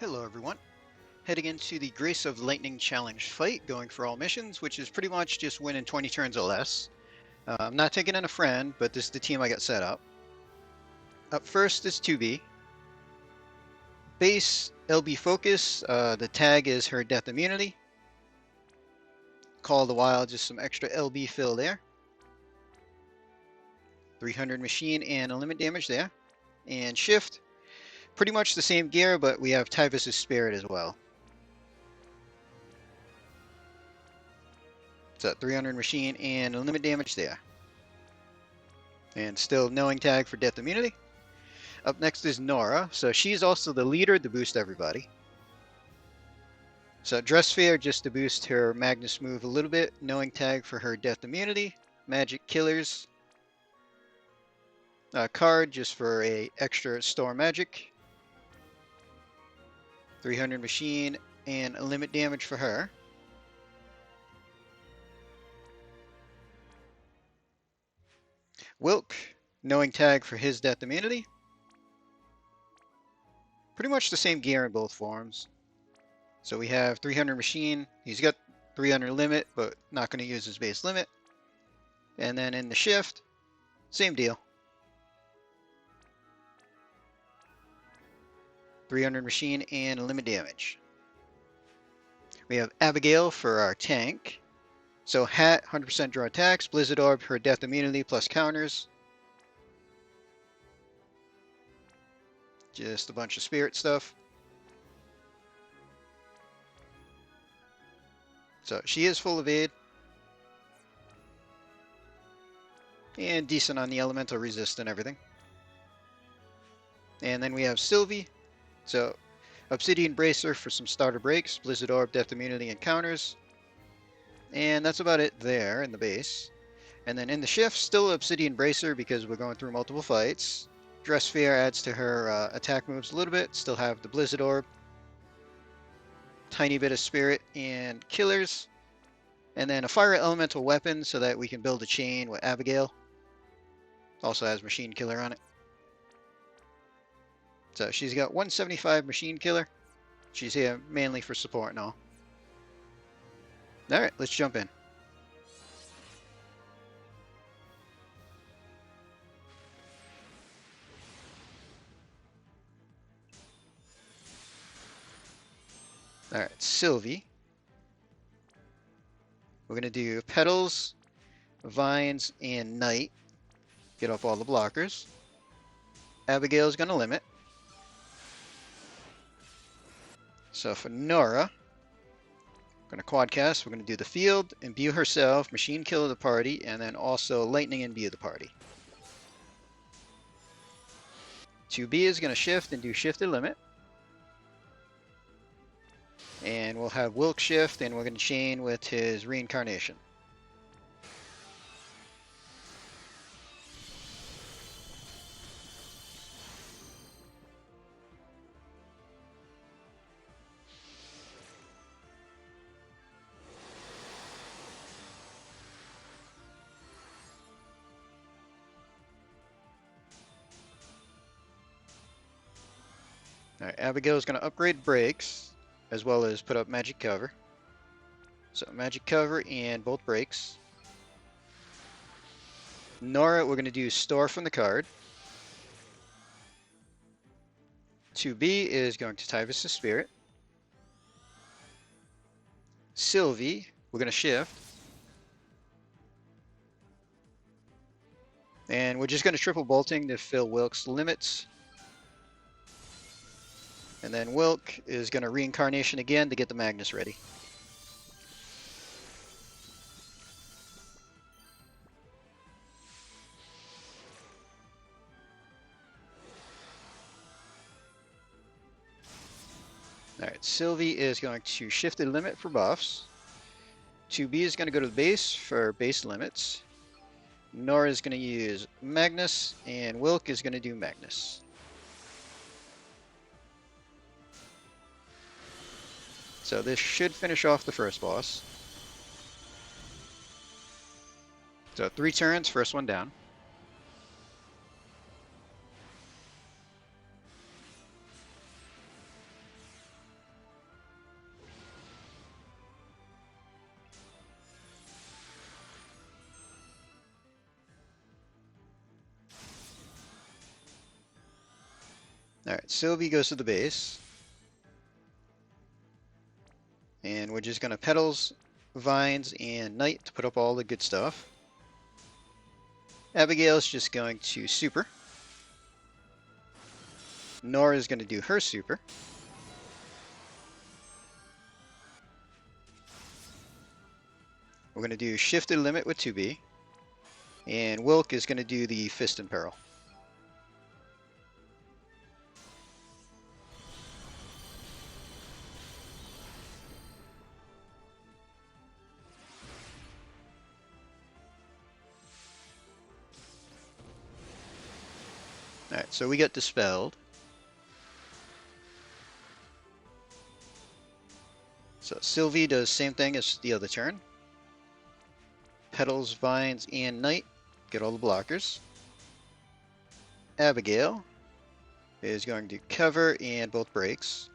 Hello everyone. Heading into the Grace of Lightning Challenge fight, going for all missions, which is pretty much just win in 20 turns or less. I'm not taking in a friend, but this is the team I got set up. Up first is 2B. Base LB Focus, the tag is her Death Immunity. Call of the Wild, just some extra LB fill there. 300 machine and a limit damage there. And Shift, pretty much the same gear, but we have Tyvus' Spirit as well. So 300 machine and a limit damage there. And still knowing tag for Death Immunity. Up next is Nora. So she's also the leader to boost everybody. So Dress Fair just to boost her Magnus move a little bit. Knowing tag for her Death Immunity. Magic Killers. Card just for a extra Storm Magic. 300 machine and a limit damage for her. Wilk, knowing tag for his Death Immunity. Pretty much the same gear in both forms. So we have 300 machine. He's got 300 limit, but not going to use his base limit. And then in the Shift, same deal. 300 machine and a limit damage. We have Abigail for our tank. So Hat, 100% draw attacks. Blizzard Orb, her Death Immunity plus counters. Just a bunch of spirit stuff. So she is full evade. And decent on the elemental resist and everything. And then we have Sylvie. So Obsidian Bracer for some starter breaks. Blizzard Orb, Death Immunity, and counters. And that's about it there in the base. And then in the Shift, still Obsidian Bracer because we're going through multiple fights. Dress Fair adds to her attack moves a little bit. Still have the Blizzard Orb. Tiny bit of Spirit and Killers. And then a Fire Elemental weapon so that we can build a chain with Abigail. Also has Machine Killer on it. So she's got 175 Machine Killer. She's here mainly for support and all. Alright, let's jump in. Alright, Sylvie. We're going to do Petals, Vines, and Night. Get off all the blockers. Abigail's going to limit. So for Nora, we're going to quadcast. We're going to do the field, imbue herself, machine kill the party, and then also lightning imbue the party. 2B is going to shift and do shifted limit. And we'll have Wilk shift, and we're going to chain with his reincarnation. Alright, Abigail's going to upgrade breaks, as well as put up magic cover. So magic cover and both breaks. Nora, we're going to do store from the card. 2B is going to Tyvus' Spirit. Sylvie, we're going to shift. And we're just going to triple bolting to fill Wilk's limits. And then Wilk is going to reincarnation again to get the Magnus ready. Alright, Sylvie is going to shift the limit for buffs. 2B is going to go to the base for base limits. Nora is going to use Magnus, and Wilk is going to do Magnus. So this should finish off the first boss. So 3 turns, first one down. Alright, Sylvie goes to the base. And we're just going to petals, vines, and night to put up all the good stuff. Abigail's just going to super. Nora's going to do her super. We're going to do shifted limit with 2B. And Wilk is going to do the fist in peril. Alright, so we get dispelled. So Sylvie does same thing as the other turn. Petals, vines, and night get all the blockers. Abigail is going to cover and both breaks.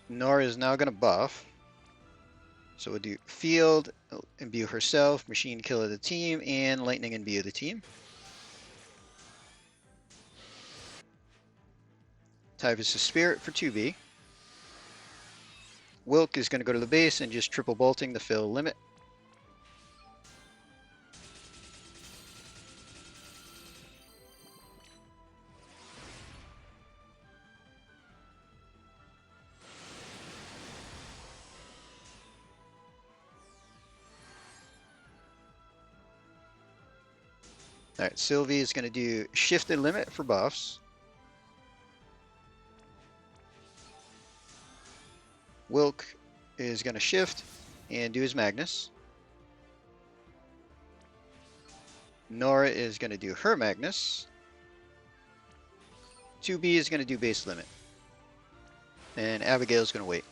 Nora is now going to buff. So we'll do field, imbue herself, machine kill of the team, and lightning imbue the team. Typhus is spirit for 2B. Wilk is going to go to the base and just triple bolting the fill limit. Alright, Sylvie is going to do shifted limit for buffs. Wilk is going to shift and do his Magnus. Nora is going to do her Magnus. 2B is going to do base limit. And Abigail is going to wait.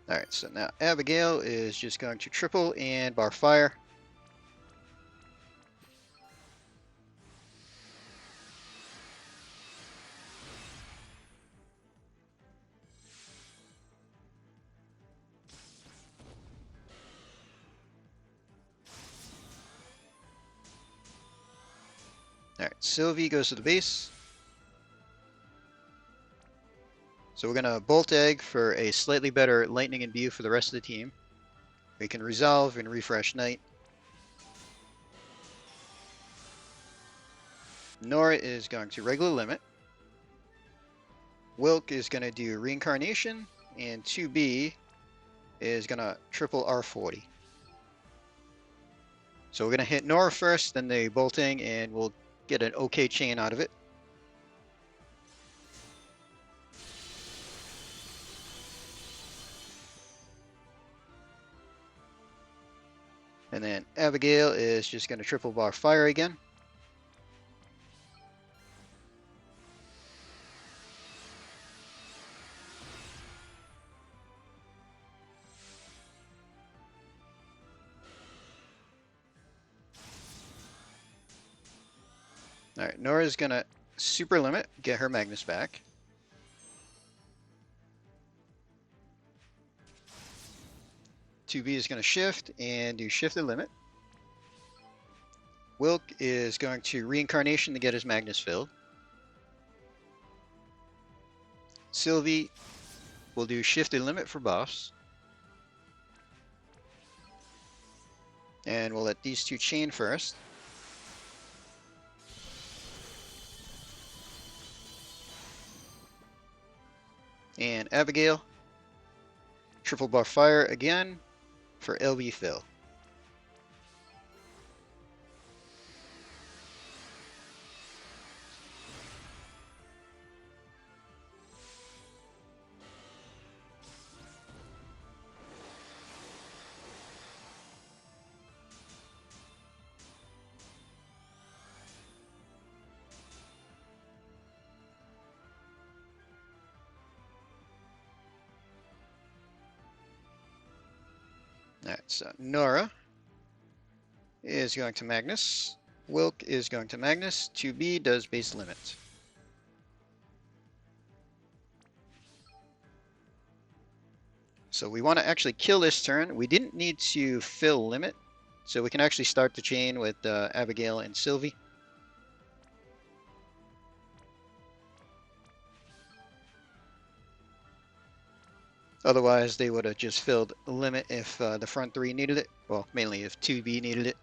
Alright, so now Abigail is just going to triple and bar fire. Alright, Sylvie goes to the base. So we're going to bolt egg for a slightly better lightning imbue for the rest of the team. We can resolve and refresh night. Nora is going to regular limit. Wilk is going to do reincarnation, and 2B is going to triple R40. So we're going to hit Nora first, then the bolting, and we'll get an okay chain out of it. And then Abigail is just going to triple bar fire again. Alright, Nora's going to super limit, get her Magnus back. B is going to shift and do shifted limit. Wilk is going to reincarnation to get his Magnus filled. Sylvie will do shifted limit for buffs. And we'll let these two chain first. And Abigail, triple bar fire again for LB fill. Alright, so Nora is going to Magnus. Wilk is going to Magnus. 2B does base limit. So we want to actually kill this turn. We didn't need to fill limit, so we can actually start the chain with Abigail and Sylvie. Otherwise, they would have just filled limit if the front three needed it. Well, mainly if 2B needed it.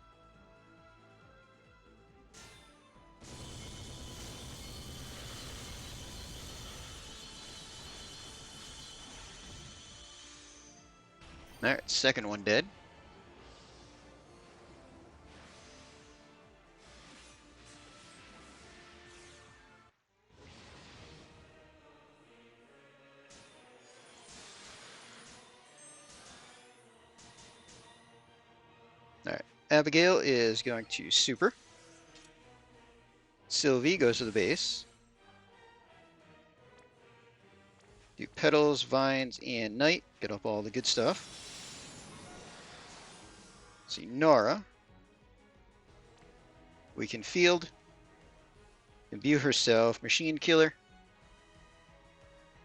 Alright, second one dead. Alright, Abigail is going to super. Sylvie goes to the base. Do petals, vines, and night. Get up all the good stuff. See Nora. We can field. Imbue herself, machine killer.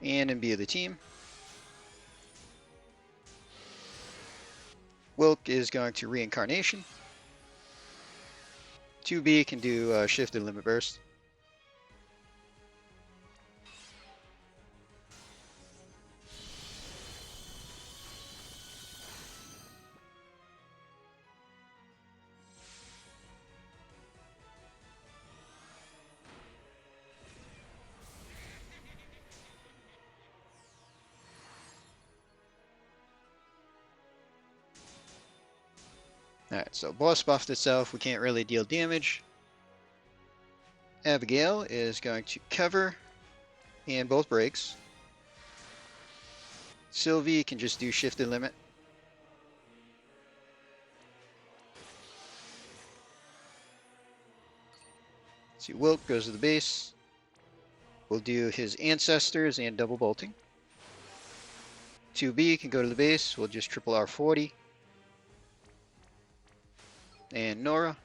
And imbue the team. Wilk is going to reincarnation. 2B can do shifted limit burst. Alright, so boss buffed itself. We can't really deal damage. Abigail is going to cover and both breaks. Sylvie can just do shifted limit. See, Wilk goes to the base. We'll do his ancestors and double bolting. 2B can go to the base. We'll just triple R40. And Nora.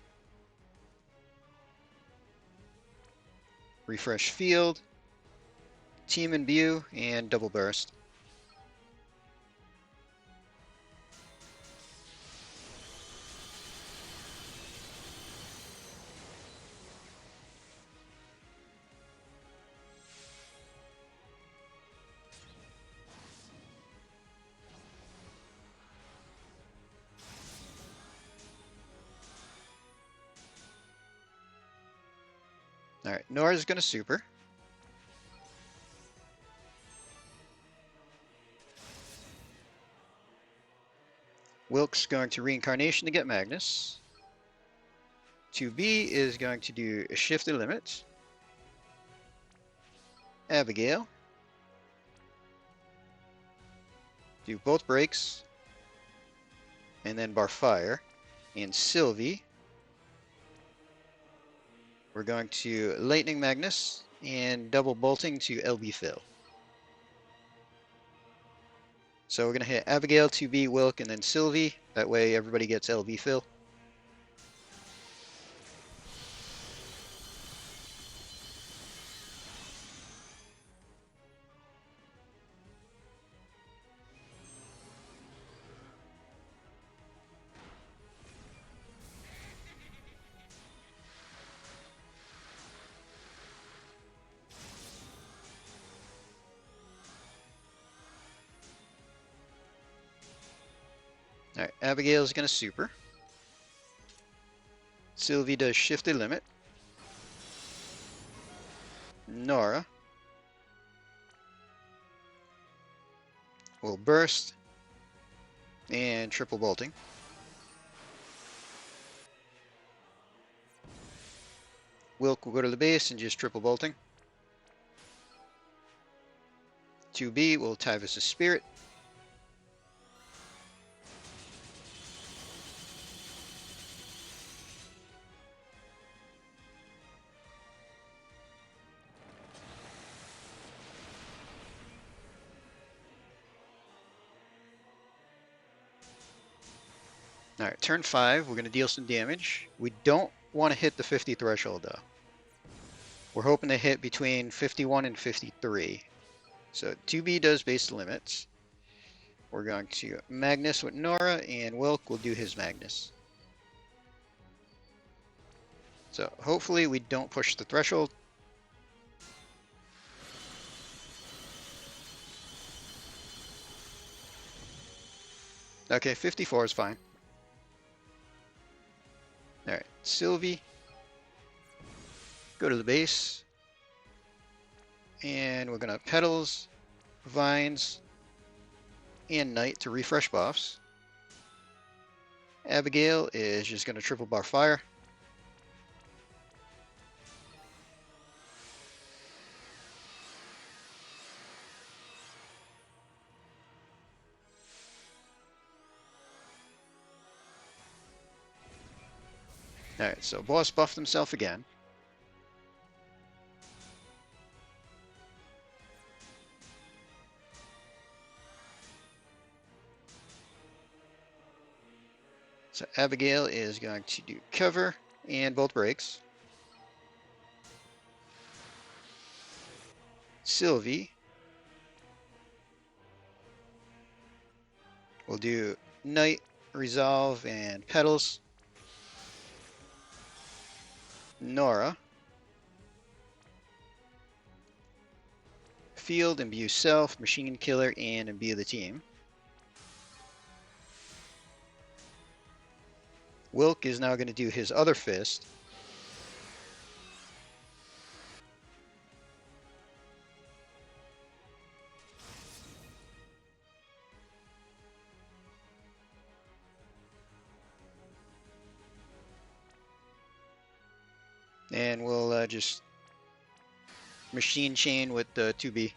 Refresh field. Team imbue and double burst. Alright, Nora's gonna super. Wilk's going to reincarnation to get Magnus. 2B is going to do a shifted limit. Abigail. Do both breaks. And then bar fire. And Sylvie. We're going to Lightning Magnus and double bolting to LB fill. So we're going to hit Abigail, 2B, Wilk, and then Sylvie. That way everybody gets LB fill. Alright, Abigail's going to super. Sylvie does shifted limit. Nora will burst and triple bolting. Wilk will go to the base and just triple bolting. 2B will Tyvus' Spirit. Alright, turn 5, we're going to deal some damage. We don't want to hit the 50 threshold though. We're hoping to hit between 51 and 53. So 2B does base limits. We're going to Magnus with Nora, and Wilk will do his Magnus. So hopefully we don't push the threshold. Okay, 54 is fine. Alright, Sylvie. Go to the base. And we're going to Petals, Vines, and Knight to refresh buffs. Abigail is just going to triple bar fire. Alright, so boss buffed himself again. So Abigail is going to do cover and both breaks. Sylvie will do Knight, Resolve, and Petals. Nora, Field, Imbue Self, Machine Killer, and Imbue the team. Wilk is now going to do his other fist. And we'll just machine chain with the 2B.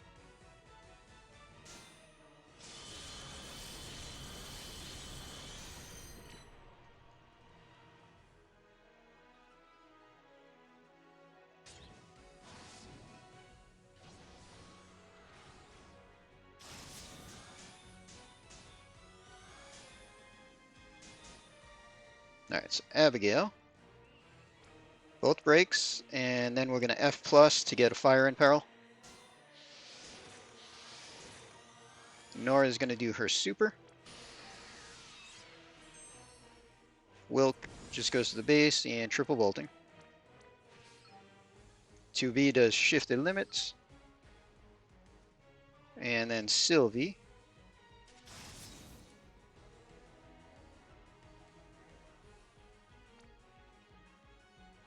Alright, so Abigail. Both breaks, and then we're going to F plus to get a fire in peril. Nora is going to do her super. Wilk just goes to the base and triple bolting. 2B does shifted limits. And then Sylvie.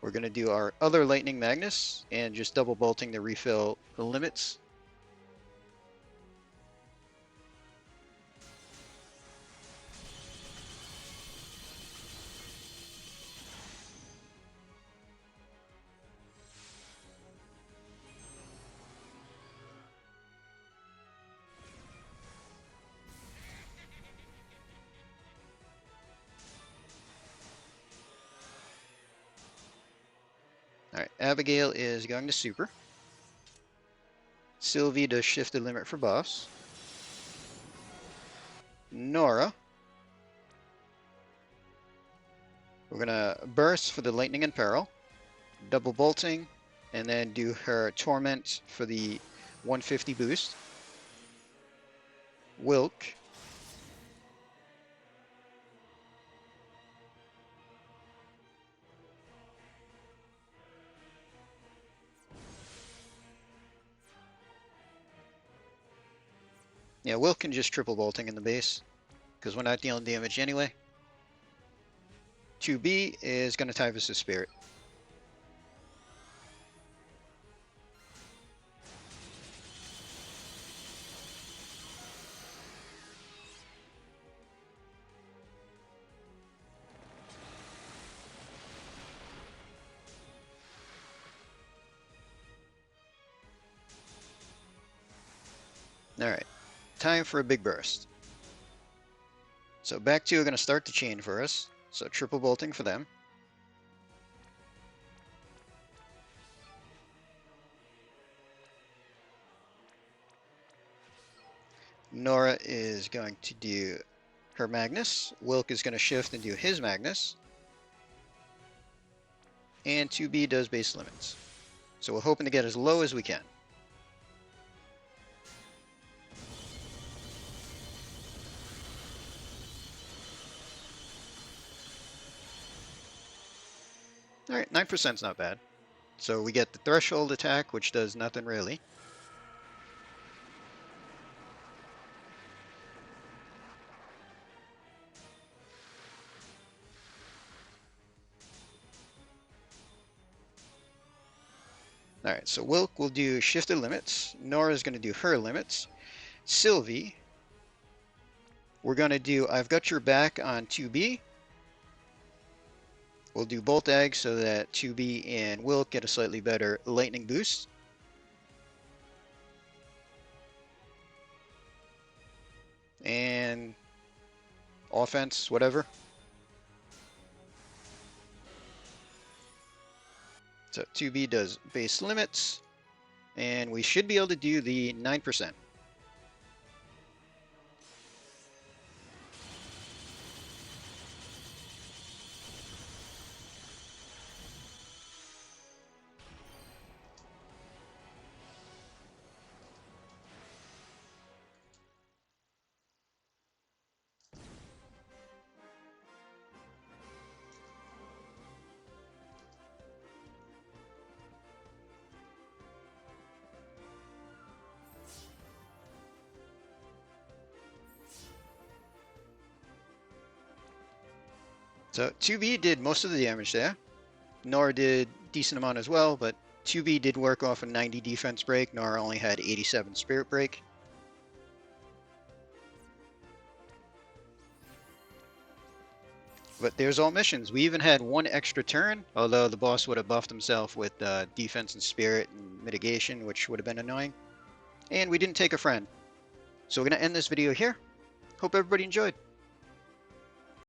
We're going to do our other Lightning Magnus and just double bolting to refill the limits. Alright, Abigail is going to super. Sylvie does shifted limit for buffs. Nora. We're going to burst for the Lightning and Peril. Double bolting, and then do her Torment for the 150 boost. Wilk. Yeah, Wilk can just triple bolting in the base, because we're not dealing damage anyway. 2B is going to Typhus the Spirit. Alright, time for a big burst. So back two are going to start the chain for us. So triple bolting for them. Nora is going to do her Magnus. Wilk is going to shift and do his Magnus. And 2B does base limits. So we're hoping to get as low as we can. All right, 9%'s not bad. So we get the threshold attack, which does nothing really. All right, so Wilk will do shifted limits. Nora's going to do her limits. Sylvie, we're going to do I've got your back on 2B. We'll do bolt eggs so that 2B and Wilk get a slightly better lightning boost. And offense, whatever. So 2B does base limits, and we should be able to do the 9%. So 2B did most of the damage there. Nora did decent amount as well, but 2B did work off a 90 defense break. Nora only had 87 spirit break. But there's all missions. We even had one extra turn, although the boss would have buffed himself with defense and spirit and mitigation, which would have been annoying. And we didn't take a friend. So we're going to end this video here. Hope everybody enjoyed.